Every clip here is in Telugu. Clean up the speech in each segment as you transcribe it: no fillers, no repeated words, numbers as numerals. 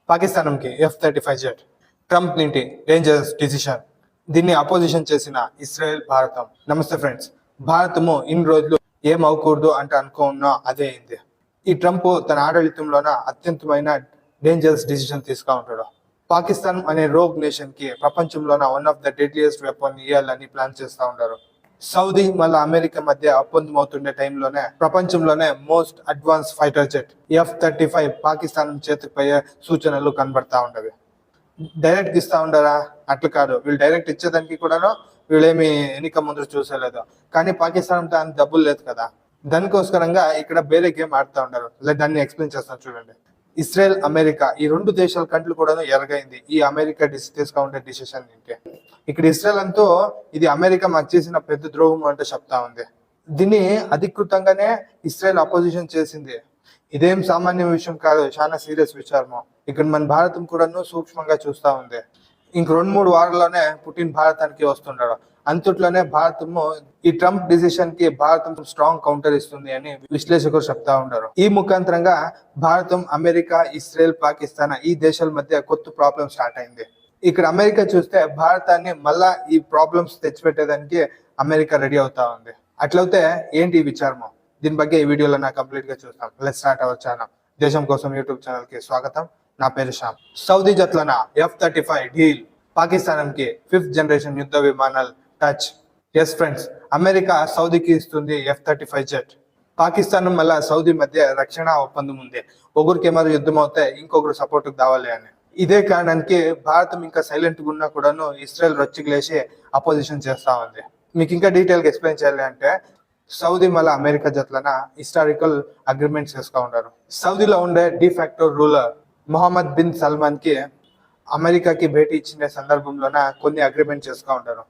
పాకిస్తానంకి F-35 జెట్ ట్రంప్ నింటి డేంజరస్ డిసిషన్ దీన్ని అపోజిషన్ చేసిన ఇస్రాయెల్ భారతం. నమస్తే ఫ్రెండ్స్, భారతము ఇన్ని రోజులు ఏం అవ్వకూడదు అంటే అనుకున్నా అదే అయింది. ఈ ట్రంప్ తన ఆడళితంలోన అత్యంతమైన డేంజరస్ డిసిషన్ తీసుకుంటా ఉంటాడు. పాకిస్తాన్ అనే రోగ్ నేషన్ కి ప్రపంచంలోన one of the deadliest weapon ఇవ్వాలని ప్లాన్ చేస్తా ఉంటారు. సౌదీ మళ్ళీ అమెరికా మధ్య ఒప్పందం అవుతుండే టైంలోనే ప్రపంచంలోనే most advance fighter jet F-35 Pakistan చేతికి పోయే సూచనలు కనబడతా ఉండవి. డైరెక్ట్ ఇస్తా ఉండరా? అట్లు కాదు, వీళ్ళు డైరెక్ట్ ఇచ్చేదానికి కూడాను వీళ్ళేమి ఎన్నిక ముందు చూసేలేదు. కానీ పాకిస్తాన్ అంత డబ్బులు లేదు కదా, దానికోసరంగా ఇక్కడ వేరే గేమ్ ఆడుతూ ఉండరు. దాన్ని ఎక్స్ప్లెయిన్ చేస్తాను చూడండి. ఇస్రాయెల్ అమెరికా ఈ రెండు దేశాల కంట్లు కూడా ఎరగైంది ఈ అమెరికా తీసుకుంటే డిసిషన్ ఏంటి. ఇక్కడ ఇస్రాయెల్ అంటూ ఇది అమెరికా మాకు చేసిన పెద్ద ద్రోహం అంటే చెప్తా ఉంది. దీన్ని అధికృతంగానే ఇస్రాయెల్ అపోజిషన్ చేసింది. ఇదేం సామాన్య విషయం కాదు, చాలా సీరియస్ విచారము. ఇక్కడ మన భారతం కూడాను సూక్ష్మంగా చూస్తా ఉంది. ఇంక 2-3 వారాల్లోనే పుటిన్ భారతానికి వస్తుంటాడు. అంతట్లోనే భారతము ఈ ట్రంప్ డిసిషన్ కి భారతం స్ట్రాంగ్ కౌంటర్ ఇస్తుంది అని విశ్లేషకులు చెప్తా ఉంటారు. ఈ ముఖాంతరంగా భారతం, అమెరికా, ఇస్రాయెల్, పాకిస్తాన్ ఈ దేశాల మధ్య కొత్త ప్రాబ్లం స్టార్ట్ అయింది. ఇక్కడ అమెరికా చూస్తే భారతాన్ని మళ్ళా ఈ ప్రాబ్లమ్స్ తెచ్చిపెట్టేదానికి అమెరికా రెడీ అవుతా ఉంది. అట్లయితే ఏంటి ఈ విచారము? దీని ಬಗ್ಗೆ ఈ వీడియోలో నా కంప్లీట్ గా చూస్తాం. Let's start our channel. దేశం కోసం యూట్యూబ్ ఛానల్ కి స్వాగతం. నా పేరు శ్యామ్. సౌదీ జట్లన F-35 డీల్, పాకిస్తాన్ కి 5th జనరేషన్ యుద్ధ విమానాలు టచ్. ఎస్ ఫ్రెండ్స్, అమెరికా సౌదీకి ఇస్తుంది F-35 జెట్. పాకిస్తాన్ మళ్ళా సౌదీ మధ్య రక్షణ ఒప్పందం ఉంది. ఒకరికి ఏమారు యుద్ధం అవుతే ఇంకొకరు సపోర్ట్ కావాలి అని. ఇదే కారణానికి భారతం ఇంకా సైలెంట్ గా ఉన్నా కూడాను ఇస్రాయెల్ రొచ్చికి లేచి అపోజిషన్ చేస్తా ఉంది. మీకు ఇంకా డీటెయిల్ గా ఎక్స్ప్లెయిన్ చేయాలి అంటే సౌదీ మళ్ళీ అమెరికా జట్లన హిస్టారికల్ అగ్రిమెంట్స్ చేసుకుంటా ఉంటారు. సౌదీలో ఉండే de facto ruler Mohammed bin Salman కి అమెరికాకి భేటీ ఇచ్చిన సందర్భంలోన కొన్ని అగ్రిమెంట్ చేసుకుంటా ఉంటారు.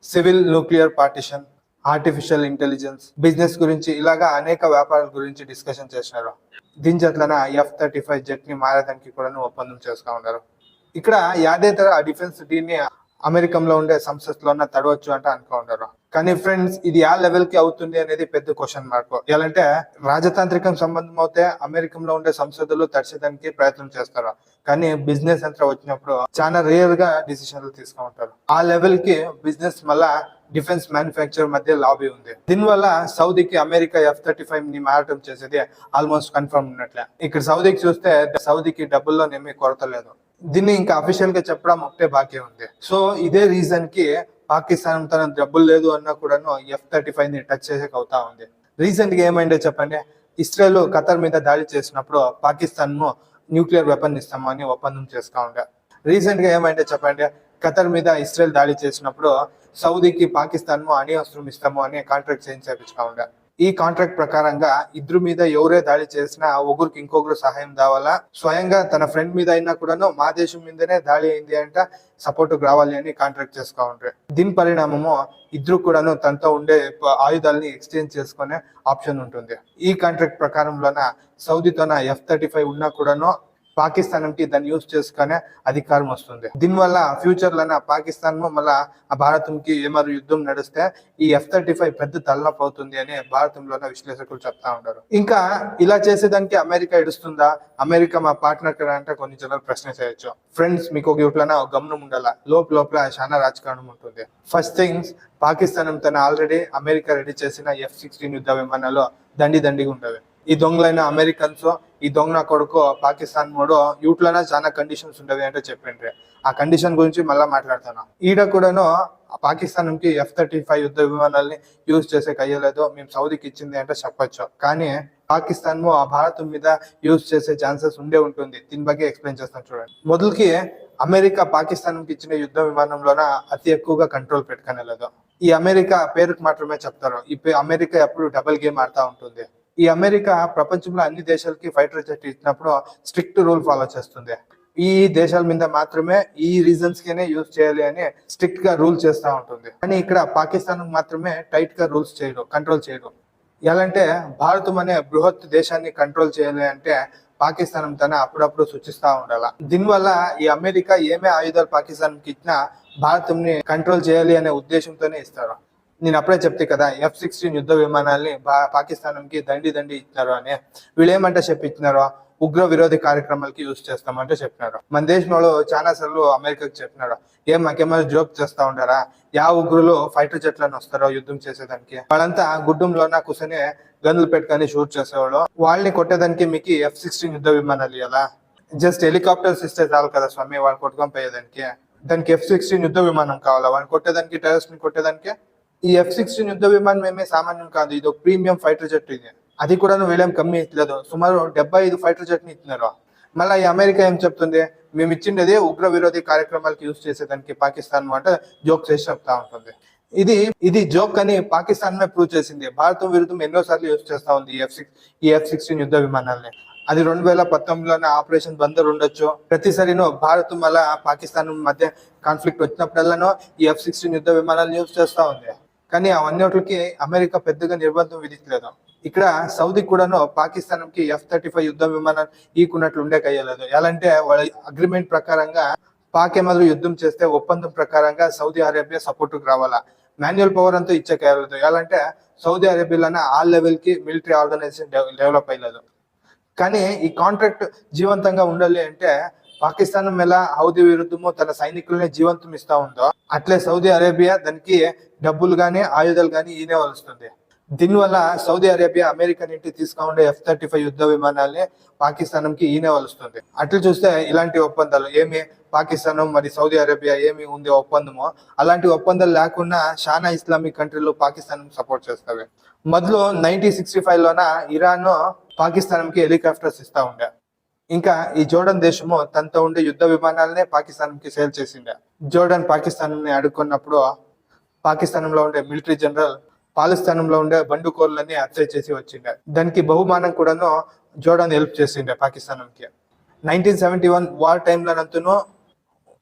Civil nuclear partition, artificial intelligence, business గురించి ఇలాగా అనేక వ్యాపారాల గురించి డిస్కషన్ చేసినారు. దీని జట్లన F-35 జెట్ ని మారేదానికి కూడా ఒప్పందం చేసుకుంటా ఉంటారు. ఇక్కడ యాదేతర డిఫెన్స్ దీన్ని అమెరికాలో ఉండే సంస్థలోన తడవచ్చు అంటే అనుకుంటారు. కానీ ఫ్రెండ్స్, ఇది ఆ లెవెల్ కి అవుతుంది అనేది పెద్ద క్వశ్చన్ మార్క్. ఎలాంటే రాజతాంత్రికం సంబంధం అవుతే అమెరికాలో ఉండే సంస్థలు తడిచేదానికి ప్రయత్నం చేస్తారు. కానీ బిజినెస్ అంతా వచ్చినప్పుడు చాలా రేర్ గా డిసిషన్లు తీసుకుంటారు. ఆ లెవెల్ కి బిజినెస్ మళ్ళా డిఫెన్స్ మ్యానుఫ్యాక్చర్ మధ్య లాబీ ఉంది. దీనివల్ల సౌదీకి అమెరికా F-35 ని మారటం చేసేది ఆల్మోస్ట్ కన్ఫర్మ్ ఉన్నట్లే. ఇక్కడ సౌదీకి చూస్తే సౌదీకి డబ్బుల్లో ఏమీ కొరత లేదు. దీన్ని ఇంకా అఫీషియల్ గా చెప్పడం ఒకటే బాకీ ఉంది. సో ఇదే రీజన్ కి పాకిస్తాన్ తన డబ్బులు లేదు అన్నా కూడాను F-35 ని టచ్ చేసేకి అవుతా ఉంది. రీసెంట్ గా ఏమైందో చెప్పండి. ఇస్రాయెల్ ఖతర్ మీద దాడి చేసినప్పుడు పాకిస్తాన్ ను న్యూక్లియర్ వెపన్ ఇస్తాము అని ఒప్పందం చేసుకుంటా ఉండే. రీసెంట్ గా ఏమైందో చెప్పండి. ఖతర్ మీద ఇస్రాయెల్ దాడి చేసినప్పుడు సౌదీకి పాకిస్తాన్ అణ్వస్త్రం ఇస్తాము అని కాంట్రాక్ట్ సైన్ చేయించుకుంటా ఉండే. ఈ కాంట్రాక్ట్ ప్రకారంగా ఇద్దరు మీద ఎవరే దాడి చేసినా ఒకరికి ఇంకొకరు సహాయం కావాలా, స్వయంగా తన ఫ్రెండ్ మీద అయినా కూడాను మా దేశం మీదనే దాడి అయింది అంటే సపోర్ట్ రావాలి అని కాంట్రాక్ట్ చేసుకో ఉంటారు. దీని పరిణామము ఇద్దరు కూడాను తనతో ఉండే ఆయుధాలని ఎక్స్చేంజ్ చేసుకునే ఆప్షన్ ఉంటుంది. ఈ కాంట్రాక్ట్ ప్రకారంలోన సౌదీతోన F-35 ఉన్నా కూడాను పాకిస్తాన్ కి దాన్ని యూజ్ చేసుకునే అధికారం వస్తుంది. దీనివల్ల ఫ్యూచర్ లోన పాకిస్తాన్ మళ్ళా భారతంకి ఏమారు యుద్ధం నడిస్తే ఈ F-35 పెద్ద తలనొప్పి అవుతుంది అని భారతంలోనే విశ్లేషకులు చెప్తా ఉంటారు. ఇంకా ఇలా చేసేదానికి అమెరికా ఎడుస్తుందా? అమెరికా మా పార్ట్నర్ కదా అంటే కొన్ని జనాలు ప్రశ్న చేయొచ్చు. ఫ్రెండ్స్, మీకు ఒక ఇట్లన గమనం ఉండాలా, లోపల చాలా రాజకారణం ఉంటుంది. ఫస్ట్ థింగ్స్, పాకిస్తాన్ తన ఆల్రెడీ అమెరికా రెడీ చేసిన F-16 యుద్ధ విమానాలు దండిగా ఉండేవి. ఈ దొంగలైన అమెరికన్స్, ఈ దొంగ కొడుకు పాకిస్తాన్ మోడు యూట్లోనే చాలా కండిషన్స్ ఉండేవి అంటే చెప్పిండ్రి. ఆ కండిషన్ గురించి మళ్ళీ మాట్లాడతాను. ఈడ కూడాను పాకిస్తాన్ కి F-35 యుద్ధ విమానాలని యూజ్ చేసే అయ్యలేదు, మేము సౌదీకి ఇచ్చింది అంటే చెప్పొచ్చు. కానీ పాకిస్తాన్ ఆ భారతం మీద యూజ్ చేసే ఛాన్సెస్ ఉంటుంది. దీని ಬಗ್ಗೆ ఎక్స్ప్లెయిన్ చేస్తాను చూడండి. మొదలుకి అమెరికా పాకిస్తాన్ కి ఇచ్చిన యుద్ధ విమానంలోన అతి ఎక్కువగా కంట్రోల్ పెట్టుకునేలేదు. ఈ అమెరికా పేరుకు మాత్రమే చెప్తారు. ఈ అమెరికా ఎప్పుడు డబుల్ గేమ్ ఆడుతూ ఉంటుంది. ఈ అమెరికా ప్రపంచంలో అన్ని దేశాలకి ఫైటర్ జెట్ ఇచ్చినప్పుడు స్ట్రిక్ట్ రూల్ ఫాలో చేస్తుంది. ఈ దేశాల మీద మాత్రమే ఈ రీజన్స్ కినే యూజ్ చేయాలి అని స్ట్రిక్ట్ గా రూల్ చేస్తూ ఉంటుంది. కానీ ఇక్కడ పాకిస్తాన్ మాత్రమే టైట్ గా రూల్స్ చేయరు, కంట్రోల్ చేయరు. ఎలాంటే భారతం అనే బృహత్ దేశాన్ని కంట్రోల్ చేయాలి అంటే పాకిస్తాన్ తన అప్పుడప్పుడు సూచిస్తా ఉండాల. దీనివల్ల ఈ అమెరికా ఏమే ఆయుధాలు పాకిస్తాన్ కి ఇచ్చినా భారతంని కంట్రోల్ చేయాలి అనే ఉద్దేశంతోనే ఇస్తారు. నేను అప్పుడే చెప్తే కదా F-16 యుద్ధ విమానాల్ని పాకిస్తాన్ కి దండి ఇచ్చినారు అని. వీళ్ళు ఏమంటే చెప్పిచ్చినారో ఉగ్ర విరోధి కార్యక్రమాలకి యూజ్ చేస్తామంటే చెప్పినారు. మన దేశంలో చాలా సార్లు అమెరికాకి చెప్పినారు, మాకేమైనా జోక్ చేస్తా ఉంటారా, ఉగ్రులు ఫైటర్ జెట్లను వస్తారో యుద్ధం చేసేదానికి, వాళ్ళంతా గుడ్డంలోన కూర్చొని గన్నులు పెట్టుకొని షూట్ చేసేవాళ్ళు, వాళ్ళని కొట్టేదానికి మీకు F-16 యుద్ధ విమానాలు ఇవ్వాలా, జస్ట్ హెలికాప్టర్స్ ఇస్తే చాలు కదా స్వామి వాళ్ళు కొట్టుకొని పోయేదానికి, దానికి F-16 యుద్ధ విమానం కావాలా వాళ్ళని కొట్టేదానికి, టెర్రరిస్ట్ ని కొట్టేదానికి. ఈ F-16 యుద్ధ విమానం ఏమే సామాన్యం కాదు, ఇది ఒక ప్రీమియం ఫైటర్ జెట్. ఇది అది కూడా వీళ్ళేం కమ్మి ఇట్లేదు, సుమారు 75 ఫైటర్ జెట్ ని ఇస్తున్నారు. మళ్ళీ ఈ అమెరికా ఏం చెప్తుంది, మేము ఇచ్చిండేది ఉగ్ర విరోధి కార్యక్రమాలకు యూజ్ చేసేదానికి పాకిస్తాన్ అంటే జోక్ చేసి చెప్తా ఉంటుంది. ఇది జోక్ అని పాకిస్తాన్ ప్రూవ్ చేసింది. భారతం విరుద్ధం ఎన్నోసార్లు యూజ్ చేస్తా ఉంది ఈ F-16 యుద్ధ విమానాలని. అది 2019లోనే ఆపరేషన్ బందర్ ఉండొచ్చు. ప్రతిసారినో భారత్ మళ్ళా పాకిస్తాన్ మధ్య కాన్ఫ్లిక్ట్ వచ్చినప్పుడల్లానో ఈ F-16 యుద్ధ విమానాలు యూజ్ చేస్తా ఉంది. కానీ అవన్నిటికి అమెరికా పెద్దగా నిర్బంధం విధించలేదు. ఇక్కడ సౌదీ కూడాను పాకిస్తాన్ కి F-35 యుద్ధ విమానాలు ఈకున్నట్లు ఉండే కయ్యలేదు. ఎలా అంటే వాళ్ళ అగ్రిమెంట్ ప్రకారంగా పాక్ ఏమాదిరి యుద్ధం చేస్తే ఒప్పందం ప్రకారంగా సౌదీ అరేబియా సపోర్ట్ రావాలా, మాన్యువల్ పవర్ అంతా ఇచ్చేకయ్యలేదు. ఎలా అంటే సౌదీ అరేబియాలోనే ఆ లెవెల్ కి మిలిటరీ ఆర్గనైజేషన్ డెవలప్ అయ్యలేదు. కానీ ఈ కాంట్రాక్ట్ జీవంతంగా ఉండాలి అంటే పాకిస్తాన్ ఎలా హౌదీ విరుద్ధము తన సైనికులనే జీవంతం ఇస్తా ఉందో అట్లే సౌదీ అరేబియా దానికి డబ్బులు గానీ ఆయుధాలు గానీ ఈనే వలుస్తుంది. దీనివల్ల సౌదీ అరేబియా అమెరికా నుండి తీసుకుండే F-35 యుద్ధ విమానాల్ని పాకిస్తాన్ కి ఈనే వలుస్తుంది. అట్లా చూస్తే ఇలాంటి ఒప్పందాలు పాకిస్తాన్ మరి సౌదీ అరేబియా ఉంది ఒప్పందమో అలాంటి ఒప్పందాలు లేకుండా చాలా ఇస్లామిక్ కంట్రీలు పాకిస్తాన్ సపోర్ట్ చేస్తాయి. మొదలు 1965లోన ఇరాన్ పాకిస్తాన్ కి హెలికాప్టర్స్ ఇస్తా ఉండే. ఇంకా ఈ జోర్డన్ దేశము తనతో ఉండే యుద్ధ విమానాలనే పాకిస్తాన్ కి సేల్ చేసిండే. జోర్డన్ పాకిస్తాన్ ని అడుక్కున్నప్పుడు పాకిస్తాన్ లో ఉండే మిలిటరీ జనరల్ పాకిస్తాన్ లో ఉండే బండుకోర్లని హత్య చేసి వచ్చిండే. దానికి బహుమానం కూడాను జోర్డన్ హెల్ప్ చేసిండే పాకిస్తాన్ కి. 1971 వార్ టైంలోనంతను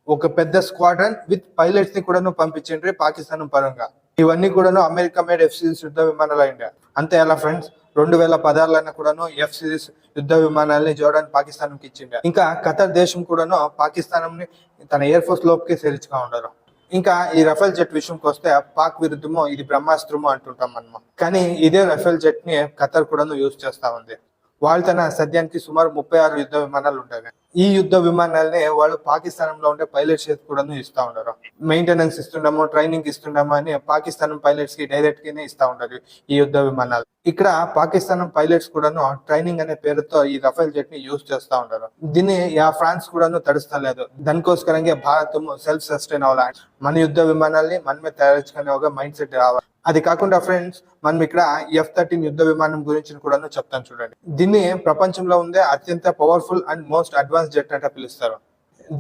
ఒక పెద్ద స్క్వాడ్రన్ విత్ పైలట్స్ ని కూడాను పంపించిండ్రి పాకిస్తాన్ పరంగా. ఇవన్నీ కూడాను అమెరికా మేడ్ F-16 యుద్ధ విమానాలు అయిండే. అంతే అలా ఫ్రెండ్స్, 2016 కూడాను F-16 యుద్ధ విమానాలని జోర్డన్ పాకిస్తాన్ కి ఇచ్చిండే. ఇంకా ఖతర్ దేశం కూడాను పాకిస్తాన్ ని తన ఎయిర్ ఫోర్స్ లోపుకి చేర్చుగా ఉండరు. ఇంకా ఈ రఫేల్ జెట్ విషయంకి వస్తే పాక్ విరుద్ధము ఇది బ్రహ్మాస్త్రము అంటుంటాం మనం. కానీ ఇదే రఫేల్ జెట్ ని ఖతర్ కూడాను యూజ్ చేస్తా ఉంది. వాళ్ళు తన సద్యానికి సుమారు 36 యుద్ధ విమానాలు ఉంటాయి. ఈ యుద్ధ విమానాలని వాళ్ళు పాకిస్తాన్ లో ఉండే పైలట్స్ కూడా ఇస్తా ఉంటారు. మెయింటెనెన్స్ ఇస్తుండమో ట్రైనింగ్ ఇస్తుండమో అని పాకిస్తాన్ పైలట్స్ కి డైరెక్ట్ గానే ఇస్తా ఉంటారు ఈ యుద్ధ విమానాలు. ఇక్కడ పాకిస్తాన్ పైలట్స్ కూడాను ట్రైనింగ్ అనే పేరుతో ఈ రఫేల్ జెట్ ని యూజ్ చేస్తా ఉంటారు. దీన్ని ఫ్రాన్స్ కూడాను తడుస్తలేదు. దానికోసరంగా భారత్ సెల్ఫ్ సస్టైన్ అవ్వాలి, మన యుద్ధ విమానాల్ని మనమే తయారించుకునే ఒక మైండ్ సెట్ రావాలి. అది కాకుండా ఫ్రెండ్స్, మనం ఇక్కడ F-13 యుద్ధ విమానం గురించి కూడా చెప్తాను చూడండి. దీన్ని ప్రపంచంలో ఉండే అత్యంత powerful and most advance jet అంటే పిలుస్తారు.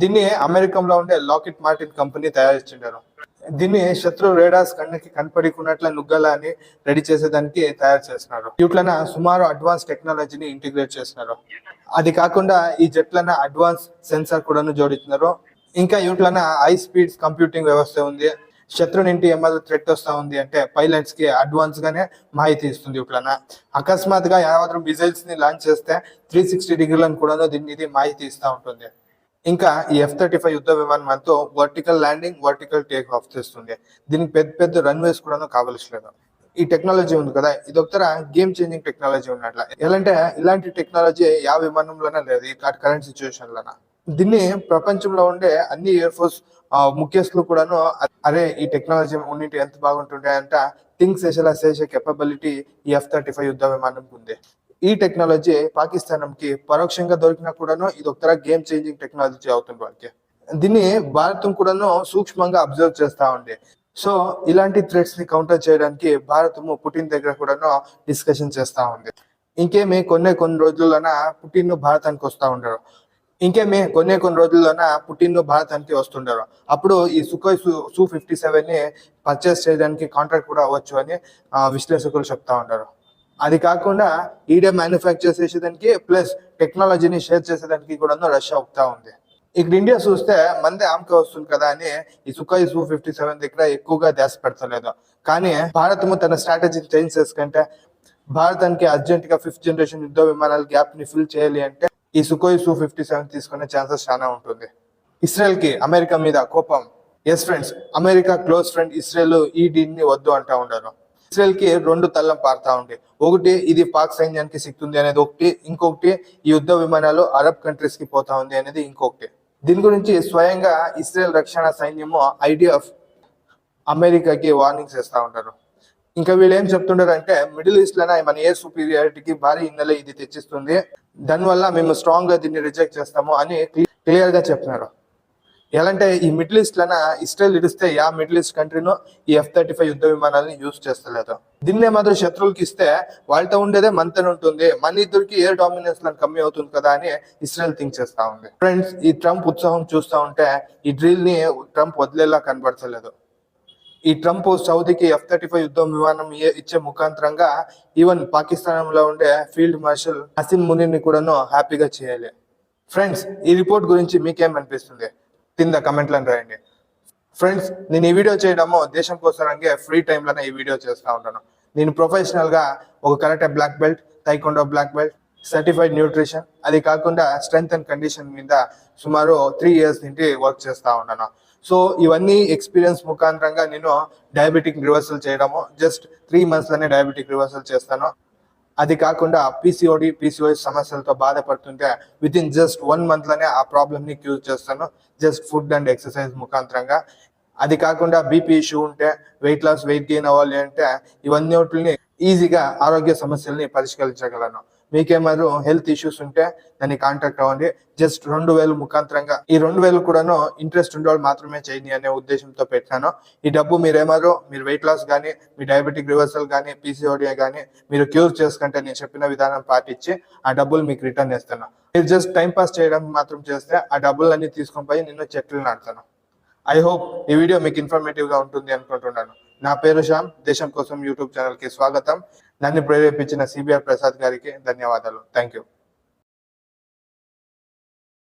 దీన్ని అమెరికాలో ఉండే లాకిడ్ మార్టిన్ కంపెనీ తయారు. దీన్ని శత్రు రేడార్స్ కళ్ళకి కనపడికున్నట్ల నుగ్గల అని రెడీ చేసేదానికి తయారు చేస్తున్నారు. వీటిలో సుమారు అడ్వాన్స్ టెక్నాలజీని ఇంటిగ్రేట్ చేస్తున్నారు. అది కాకుండా ఈ జెట్లన అడ్వాన్స్ సెన్సార్ కూడా జోడిస్తున్నారు. ఇంకా వీటిలో హై స్పీడ్ కంప్యూటింగ్ వ్యవస్థ ఉంది. శత్రు నుండి ఏమైనా థ్రెట్ వస్తా ఉంది అంటే పైలట్స్ కి అడ్వాన్స్ గానే మాహితి ఇస్తుంది. ఇట్లా అకస్మాత్తుగా యావత్రం మిసైల్స్ ని లాంచ్ చేస్తే 360 డిగ్రీలను కూడా ఇది మాహితి ఇస్తా ఉంటుంది. ఇంకా ఈ F-35 యుద్ధ విమానం అంతా vertical landing, vertical take off చేస్తుంది. దీనికి పెద్ద రన్వేస్ కూడా కావలసలేదు. ఈ టెక్నాలజీ ఉంది కదా, ఇది ఒక గేమ్ చేంజింగ్ టెక్నాలజీ ఉన్నట్ల. ఎలాంటే ఇలాంటి టెక్నాలజీ విమానంలోనే లేదు ఈ కరెంట్ సిచ్యువేషన్ లోన. దీన్ని ప్రపంచంలో ఉండే అన్ని ఎయిర్ ఫోర్స్ ముఖ్యస్తులు కూడాను అరే ఈ టెక్నాలజీ ఉన్నింటి ఎంత బాగుంటుండే అంట థింగ్స్ చేసే కెపబిలిటీ ఈ F-35 యుద్ధ విమానం ఉంది. ఈ టెక్నాలజీ పాకిస్తాన్ కి పరోక్షంగా దొరికినా కూడాను ఇది ఒక గేమ్ చేంజింగ్ టెక్నాలజీ అవుతుంది వాళ్ళకి. దీన్ని భారతం కూడాను సూక్ష్మంగా అబ్జర్వ్ చేస్తా ఉంది. సో ఇలాంటి థ్రెట్స్ ని కౌంటర్ చేయడానికి భారతము పుటిన్ దగ్గర కూడాను డిస్కషన్ చేస్తా ఉంది. ఇంకేమి కొన్ని రోజుల్లోన పుటిన్ భారతానికి వస్తా ఉండరు. కొన్ని రోజుల్లోన పుటిన్ భారతానికి వస్తుంటారు. అప్పుడు ఈ సుఖోయ్ Su-57 ని పర్చేస్ చేయడానికి కాంట్రాక్ట్ కూడా అవ్వచ్చు అని విశ్లేషకులు చెప్తా ఉంటారు. అది కాకుండా ఈడే మ్యానుఫ్యాక్చర్ చేసేదానికి ప్లస్ టెక్నాలజీని షేర్ చేసేదానికి కూడా రష్యా ఒప్పుతా ఉంది. ఇక్కడ ఇండియా చూస్తే మందే ఆమెకే వస్తుంది కదా అని ఈ సుఖోయ్ Su-57 దగ్గర ఎక్కువగా ధ్యాస పెడతలేదు. కానీ భారతము తన స్ట్రాటజీ చేంజ్ చేసుకుంటే భారతానికి అర్జెంట్ గా 5th జనరేషన్ యుద్ధ విమానాల గ్యాప్ ని ఫిల్ చేయాలి అంటే ఈ సుఖోయ్ Su-57 తీసుకునే ఛాన్సెస్ చాలా ఉంటుంది. ఇస్రాయల్ కి అమెరికా మీద కోపం. Yes friends, America close friend Israel ఈ డీల్ ని వద్దు అంటా ఉండరు. ఇస్రాయల్ కి రెండు తల్లం పారుతా ఉండే. ఒకటి ఇది పాక్ సైన్యానికి సిక్తుంది అనేది ఒకటి, ఇంకొకటి ఈ యుద్ధ విమానాలు అరబ్ కంట్రీస్ కి పోతా ఉంది అనేది ఇంకొకటి. దీని గురించి స్వయంగా ఇస్రాయల్ రక్షణ సైన్యము ఐడిఎఫ్ అమెరికాకి వార్నింగ్స్ ఇస్తా ఉంటారు. ఇంకా వీళ్ళు ఏం చెప్తుంటారు అంటే మిడిల్ ఈస్ట్ లోనే మన ఎయిర్ సుపీరియారిటీకి భారీ ఇంధన ఇది తెచ్చిస్తుంది, దానివల్ల మేము స్ట్రాంగ్ గా దీన్ని రిజెక్ట్ చేస్తాము అని క్లియర్ గా చెప్తున్నారు. ఎలాంటే ఈ మిడిల్ ఈస్ట్ లోన ఇస్రాయల్ ఇడిస్తే మిడిల్ ఈస్ట్ కంట్రీను ఈ F-35 యుద్ధ విమానాలని యూజ్ చేస్తలేదు. దీన్నే మాత్రం శత్రువులకి ఇస్తే వాళ్ళతో ఉండేదే మనతోనే ఉంటుంది, మన ఇద్దరికి ఎయిర్ డామినెన్స్ లను కమ్మి అవుతుంది కదా అని ఇస్రాయల్ థింక్ చేస్తా ఉంది. ఫ్రెండ్స్, ఈ ట్రంప్ ఉత్సాహం చూస్తా ఉంటే ఈ డ్రిల్ ని ట్రంప్ వదిలేలా కనబడతలేదు. ఈ ట్రంప్ సౌదీకి F-35 యుద్ధ విమానం ఇచ్చే ముఖాంతరంగా ఈవెన్ పాకిస్తాన్ లో ఉండే ఫీల్డ్ మార్షల్ అసిమ్ మునీర్ని కూడాను హ్యాపీగా చేయాలి. ఫ్రెండ్స్, ఈ రిపోర్ట్ గురించి మీకేమనిపిస్తుంది కింద కమెంట్లను రాయండి. ఫ్రెండ్స్, నేను ఈ వీడియో చేయడము దేశం కోసరంగా ఫ్రీ టైంలోనే ఈ వీడియో చేస్తూ ఉంటాను. నేను ప్రొఫెషనల్ గా ఒక karate black belt, taekwondo black belt, certified nutrition, అది కాకుండా స్ట్రెంగ్త్ అండ్ కండిషన్ మీద సుమారు 3 years నుండి వర్క్ చేస్తూ ఉన్నాను. సో ఇవన్నీ ఎక్స్పీరియన్స్ ముఖాంతరంగా నేను డయాబెటిక్ రివర్సల్ చేయడము జస్ట్ 3 months లోనే డయాబెటిక్ రివర్సల్ చేస్తాను. అది కాకుండా PCOS సమస్యలతో బాధపడుతుంటే విత్ ఇన్ జస్ట్ 1 month లోనే ఆ ప్రాబ్లమ్ ని క్యూర్ చేస్తాను, జస్ట్ ఫుడ్ అండ్ ఎక్సర్సైజ్ ముఖాంతరంగా. అది కాకుండా బీపీ ఇష్యూ ఉంటే, వెయిట్ లాస్, వెయిట్ గెయిన్ అవ్వాలి అంటే ఇవన్నీ ఈజీగా ఆరోగ్య సమస్యల్ని పరిష్కరించగలను. మీకేమారు హెల్త్ ఇష్యూస్ ఉంటే దాన్ని కాంటాక్ట్ అవ్వండి. జస్ట్ 2,000 ముఖాంతరంగా, ఈ 2,000 కూడాను ఇంట్రెస్ట్ ఉండేవాళ్ళు మాత్రమే చేయండి అనే ఉద్దేశంతో పెట్టాను. ఈ డబ్బు మీరు వెయిట్ లాస్ కానీ, మీ డయాబెటిక్ రివర్సల్ కానీ, PCOD కానీ మీరు క్యూర్ చేసుకుంటే నేను చెప్పిన విధానం పాటించి ఆ డబ్బులు మీకు రిటర్న్ చేస్తాను. మీరు జస్ట్ టైం పాస్ చేయడానికి మాత్రం చేస్తే ఆ డబ్బులన్నీ తీసుకొని పోయి నేను చెట్లు నాటుతాను. ఐ హోప్ ఈ వీడియో మీకు ఇన్ఫర్మేటివ్ గా ఉంటుంది అనుకుంటున్నాను. నా పేరు శ్యామ్, దేశం కోసం యూట్యూబ్ ఛానల్ కి స్వాగతం. నన్ను ప్రేరేపించిన CBR ప్రసాద్ గారికి ధన్యవాదాలు. Thank you.